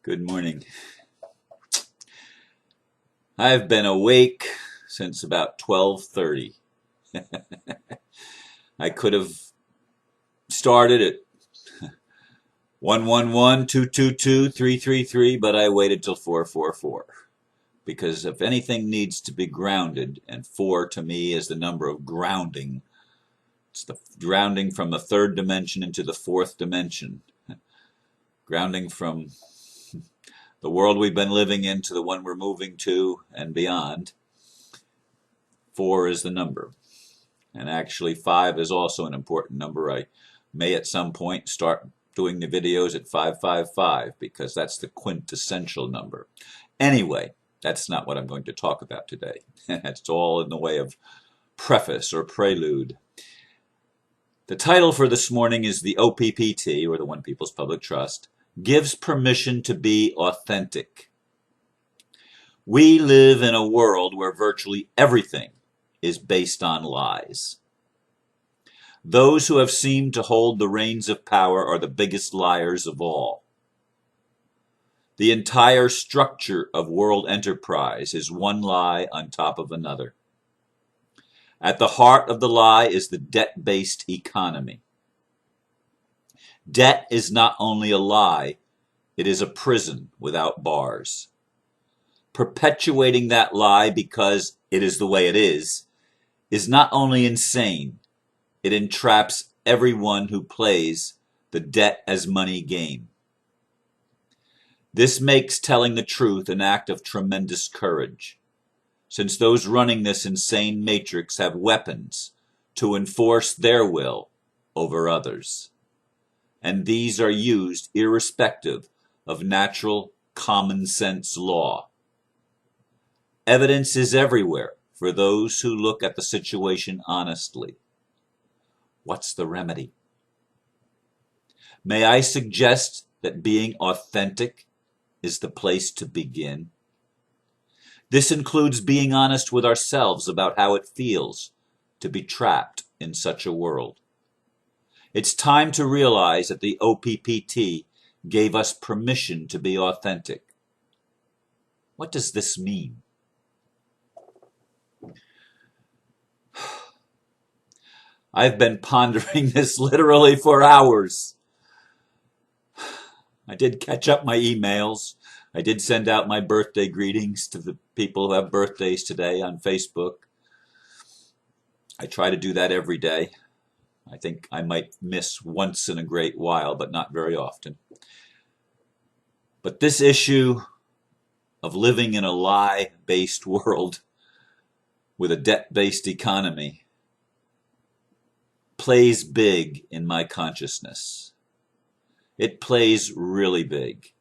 Good morning. I've been awake since about 12:30. I could have started at 111-222-333, but I waited till 444 because if anything needs to be grounded, and 4 to me is the number of grounding. It's the grounding from the third dimension into the fourth dimension. Grounding from the world we've been living in to the one we're moving to and beyond. 4 is the number. And actually 5 is also an important number. I may at some point start doing the videos at 555 because that's the quintessential number. Anyway, that's not what I'm going to talk about today. It's all in the way of preface or prelude. The title for this morning is the OPPT, or the One People's Public Trust, gives permission to be authentic. We live in a world where virtually everything is based on lies. Those who have seemed to hold the reins of power are the biggest liars of all. The entire structure of world enterprise is one lie on top of another. At the heart of the lie is the debt-based economy. Debt is not only a lie, it is a prison without bars. Perpetuating that lie because it is the way it is not only insane, it entraps everyone who plays the debt as money game. This makes telling the truth an act of tremendous courage, since those running this insane matrix have weapons to enforce their will over others. And these are used irrespective of natural common sense law. Evidence is everywhere for those who look at the situation honestly. What's the remedy? May I suggest that being authentic is the place to begin? This includes being honest with ourselves about how it feels to be trapped in such a world. It's time to realize that the OPPT gave us permission to be authentic. What does this mean? I've been pondering this literally for hours. I did catch up my emails. I did send out my birthday greetings to the people who have birthdays today on Facebook. I try to do that every day. I think I might miss once in a great while, but not very often. But this issue of living in a lie-based world with a debt-based economy plays big in my consciousness. It plays really big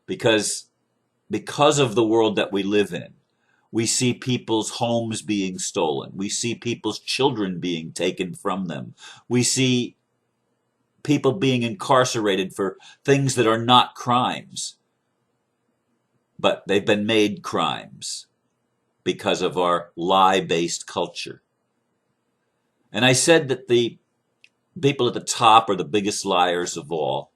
because of the world that we live in. We see people's homes being stolen. We see people's children being taken from them. We see people being incarcerated for things that are not crimes, but they've been made crimes because of our lie-based culture. And I said that the people at the top are the biggest liars of all.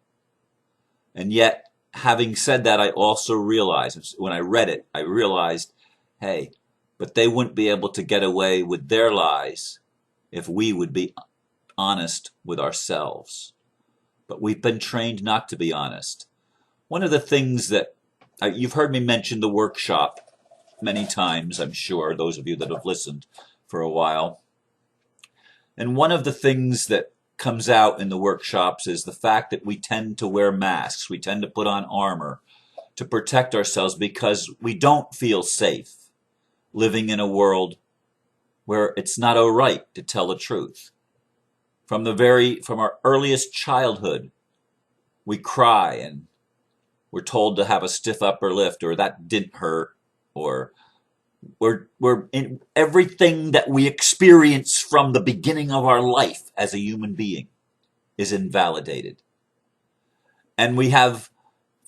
And yet, having said that, I also realized, when I read it, I realized, hey, but they wouldn't be able to get away with their lies if we would be honest with ourselves. But we've been trained not to be honest. One of the things that, you've heard me mention the workshop many times, I'm sure, those of you that have listened for a while. And one of the things that comes out in the workshops is the fact that we tend to wear masks. We tend to put on armor to protect ourselves because we don't feel safe living in a world where it's not all right to tell the truth. From our earliest childhood, we cry and we're told to have a stiff upper lip, or that didn't hurt, or we're in everything that we experience from the beginning of our life as a human being is invalidated. And we have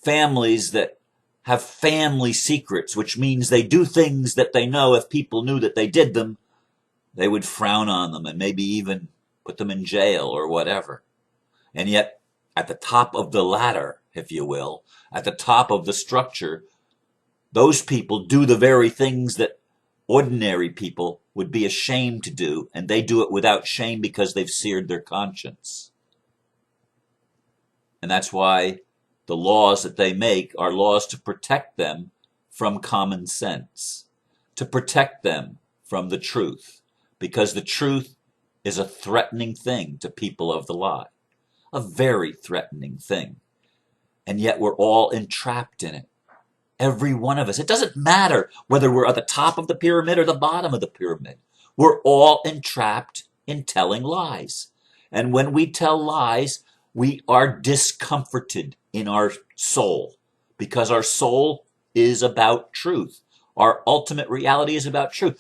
families that have family secrets, which means they do things that they know if people knew that they did them, they would frown on them and maybe even put them in jail or whatever. And yet at the top of the ladder, if you will, at the top of the structure, those people do the very things that ordinary people would be ashamed to do, and they do it without shame because they've seared their conscience. And that's why the laws that they make are laws to protect them from common sense, to protect them from the truth, because the truth is a threatening thing to people of the lie, a very threatening thing. And yet we're all entrapped in it. Every one of us. It doesn't matter whether we're at the top of the pyramid or the bottom of the pyramid. We're all entrapped in telling lies. And when we tell lies, we are discomforted in our soul, because our soul is about truth. Our ultimate reality is about truth.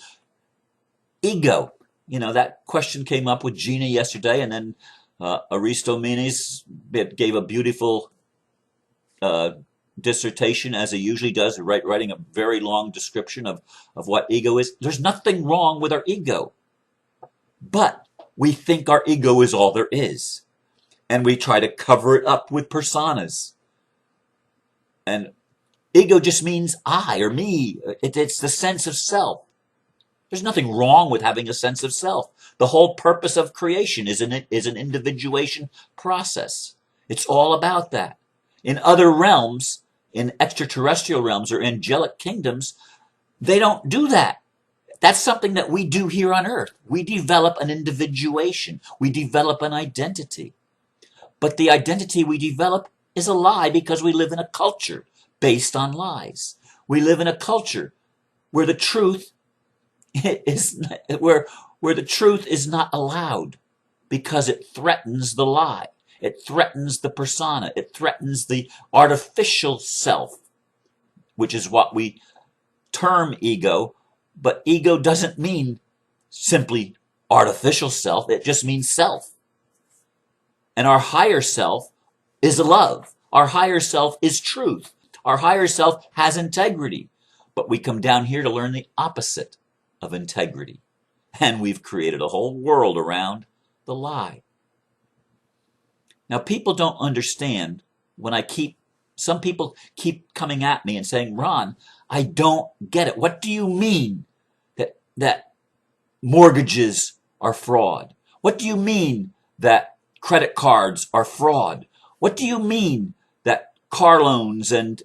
Ego. That question came up with Gina yesterday, and then Aristomenes gave a beautiful dissertation, as he usually does, writing a very long description of what ego is. There's nothing wrong with our ego, but we think our ego is all there is, and we try to cover it up with personas. And ego just means I or me. It's the sense of self. There's nothing wrong with having a sense of self. The whole purpose of creation is an individuation process. It's all about that. In other realms, in extraterrestrial realms or angelic kingdoms, they don't do that. That's something that we do here on Earth. We develop an individuation. We develop an identity. But the identity we develop is a lie, because we live in a culture based on lies. We live in a culture where the truth where the truth is not allowed, because it threatens the lie. It threatens the persona. It threatens the artificial self, which is what we term ego. But ego doesn't mean simply artificial self. It just means self. And our higher self is love. Our higher self is truth. Our higher self has integrity. But we come down here to learn the opposite of integrity. And we've created a whole world around the lie. Now, people don't understand when some people keep coming at me and saying, Ron, I don't get it. What do you mean that mortgages are fraud? What do you mean that credit cards are fraud? What do you mean that car loans and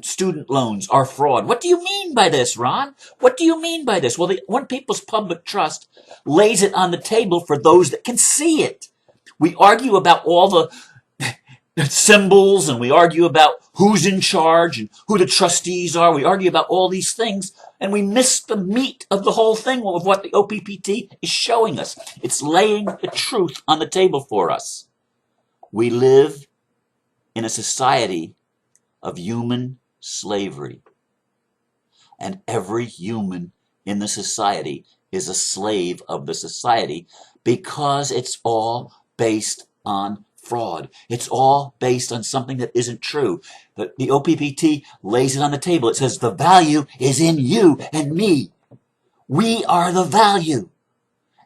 student loans are fraud? What do you mean by this, Ron? What do you mean by this? Well, One People's Public Trust lays it on the table for those that can see it. We argue about all the symbols, and we argue about who's in charge and who the trustees are. We argue about all these things, and we miss the meat of the whole thing of what the OPPT is showing us. It's laying the truth on the table for us. We live in a society of human slavery, and every human in the society is a slave of the society, because it's all based on fraud. It's all based on something that isn't true. The OPPT lays it on the table. It says the value is in you and me. We are the value,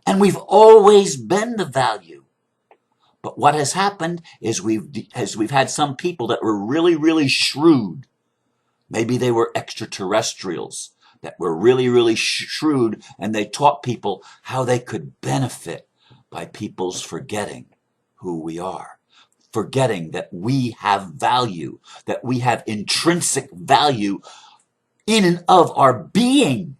and we've always been the value. But what has happened is we've had some people that were really, really shrewd. Maybe they were extraterrestrials that were really, really shrewd, and they taught people how they could benefit by people's forgetting who we are, forgetting that we have value, that we have intrinsic value in and of our being.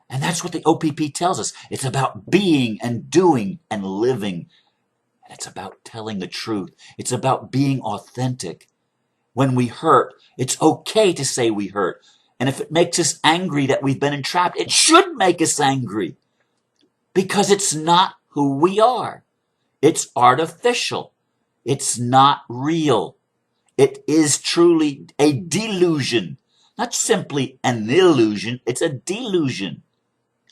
And that's what the OPP tells us. It's about being and doing and living. And it's about telling the truth. It's about being authentic. When we hurt, it's okay to say we hurt. And if it makes us angry that we've been entrapped, it should make us angry, because it's not who we are. It's artificial. It's not real. It is truly a delusion. Not simply an illusion, it's a delusion.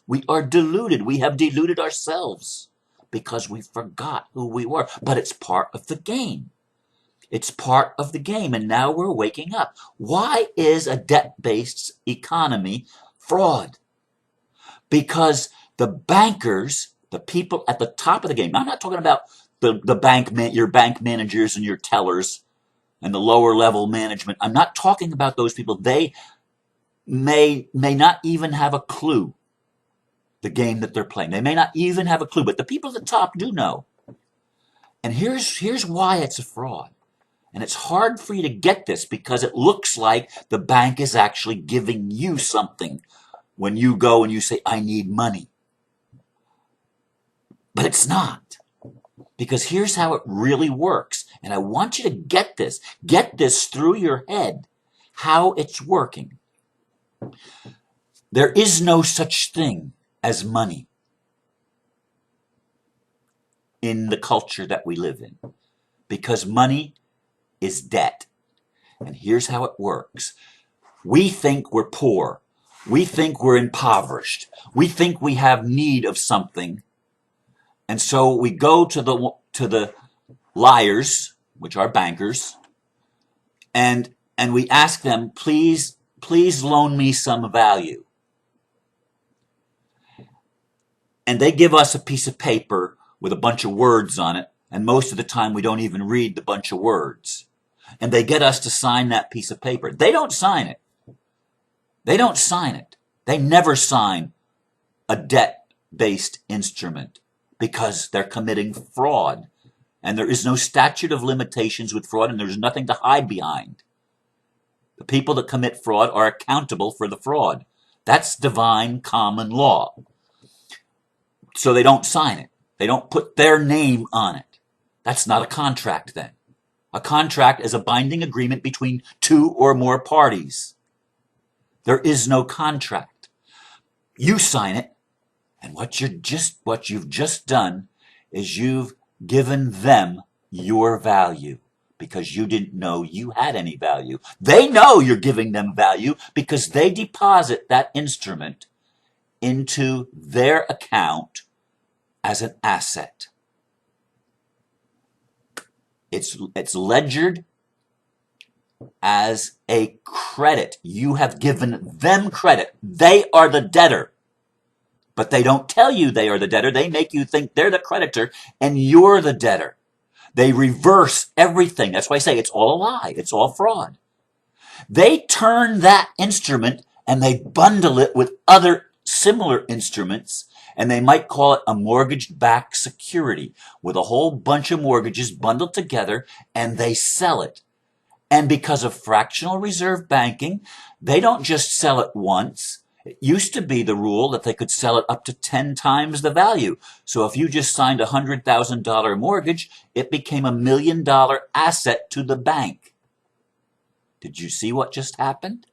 We are deluded. We have deluded ourselves because we forgot who we were. But it's part of the game. It's part of the game, and now we're waking up. Why is a debt-based economy fraud? Because the bankers, the people at the top of the game, I'm not talking about your bank managers and your tellers and the lower level management. I'm not talking about those people. They may not even have a clue the game that they're playing. They may not even have a clue, but the people at the top do know. And here's why it's a fraud. And it's hard for you to get this because it looks like the bank is actually giving you something when you go and you say, I need money. But it's not. Because here's how it really works. And I want you to get this through your head, how it's working. There is no such thing as money in the culture that we live in, because money is debt. And here's how it works. We think we're poor. We think we're impoverished. We think we have need of something. And so we go to the liars, which are bankers, and we ask them, please loan me some value. And they give us a piece of paper with a bunch of words on it, and most of the time we don't even read the bunch of words. And they get us to sign that piece of paper. They don't sign it. They don't sign it. They never sign a debt-based instrument because they're committing fraud. And there is no statute of limitations with fraud, and there's nothing to hide behind. The people that commit fraud are accountable for the fraud. That's divine common law. So they don't sign it. They don't put their name on it. That's not a contract then. A contract is a binding agreement between two or more parties. There is no contract. You sign it, and what you've just done is you've given them your value because you didn't know you had any value. They know you're giving them value because they deposit that instrument into their account as an asset. It's ledgered as a credit. You have given them credit. They are the debtor. But they don't tell you they are the debtor. They make you think they're the creditor and you're the debtor. They reverse everything. That's why I say it's all a lie. It's all fraud. They turn that instrument and they bundle it with other similar instruments, and they might call it a mortgage-backed security with a whole bunch of mortgages bundled together, and they sell it. And because of fractional reserve banking, they don't just sell it once. It used to be the rule that they could sell it up to 10 times the value. So if you just signed a $100,000 mortgage, it became $1 million asset to the bank. Did you see what just happened?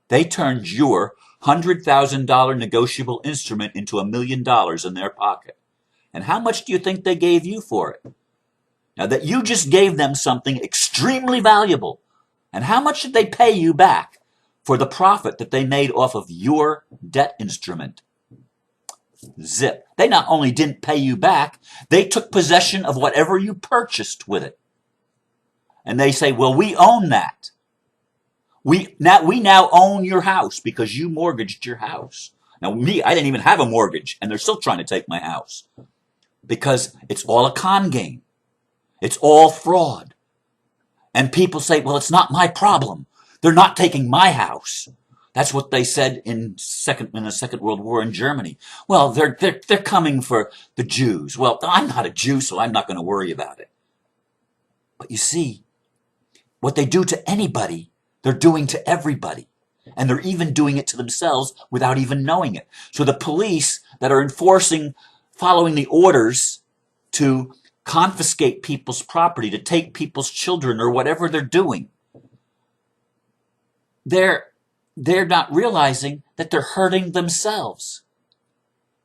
They turned your $100,000 negotiable instrument into $1 million in their pocket. And how much do you think they gave you for it? Now that you just gave them something extremely valuable. And how much did they pay you back for the profit that they made off of your debt instrument? Zip. They not only didn't pay you back, they took possession of whatever you purchased with it. And they say, well, we own that. We now own your house because you mortgaged your house. Now I didn't even have a mortgage, and they're still trying to take my house because it's all a con game. It's all fraud. And people say, well, it's not my problem. They're not taking my house. That's what they said in the Second World War in Germany. Well, they're coming for the Jews. Well, I'm not a Jew, so I'm not going to worry about it. But you see, what they do to anybody, they're doing to everybody. And they're even doing it to themselves without even knowing it. So the police that are following the orders to confiscate people's property, to take people's children or whatever they're doing, they're not realizing that they're hurting themselves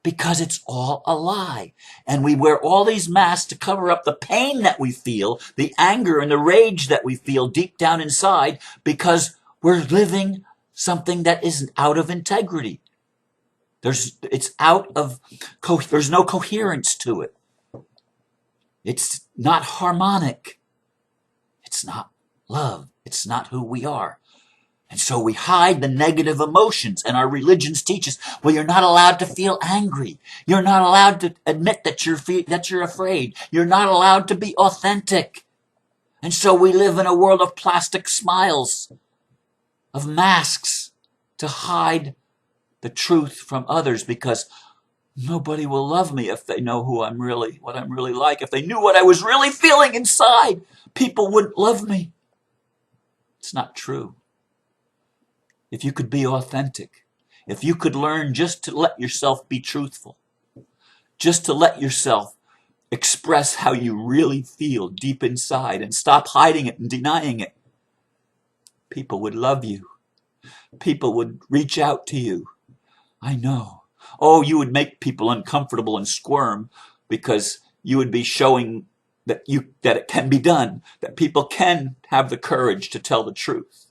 because it's all a lie. And we wear all these masks to cover up the pain that we feel, the anger and the rage that we feel deep down inside because we're living something that is out of integrity. There's no coherence to it. It's not harmonic. It's not love. It's not who we are. And so we hide the negative emotions, and our religions teach us, well, you're not allowed to feel angry. You're not allowed to admit that you're afraid. You're not allowed to be authentic. And so we live in a world of plastic smiles, of masks to hide the truth from others, because nobody will love me if they know what I'm really like. If they knew what I was really feeling inside, people wouldn't love me. It's not true. If you could be authentic, if you could learn just to let yourself be truthful, just to let yourself express how you really feel deep inside and stop hiding it and denying it, people would love you. People would reach out to you. I know. Oh, you would make people uncomfortable and squirm, because you would be showing that it can be done, that people can have the courage to tell the truth.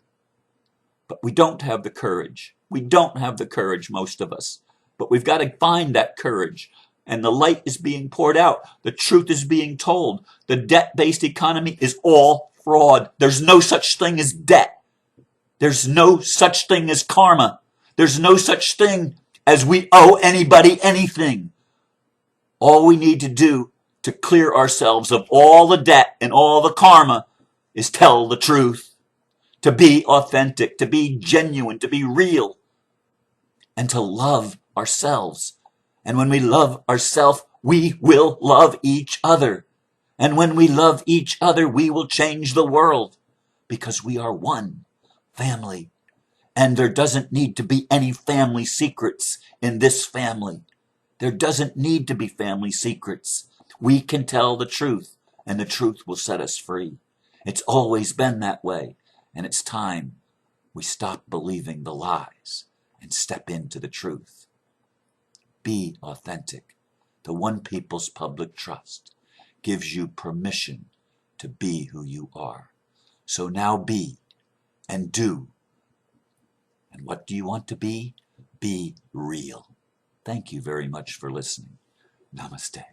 But we don't have the courage. We don't have the courage, most of us. But we've got to find that courage. And the light is being poured out. The truth is being told. The debt-based economy is all fraud. There's no such thing as debt. There's no such thing as karma. There's no such thing as we owe anybody anything. All we need to do to clear ourselves of all the debt and all the karma is tell the truth. To be authentic, to be genuine, to be real, and to love ourselves. And when we love ourselves, we will love each other. And when we love each other, we will change the world, because we are one family. And there doesn't need to be any family secrets in this family. There doesn't need to be family secrets. We can tell the truth, and the truth will set us free. It's always been that way. And it's time we stop believing the lies and step into the truth. Be authentic. The One People's Public Trust gives you permission to be who you are. So now be and do. And what do you want to be? Be real. Thank you very much for listening. Namaste.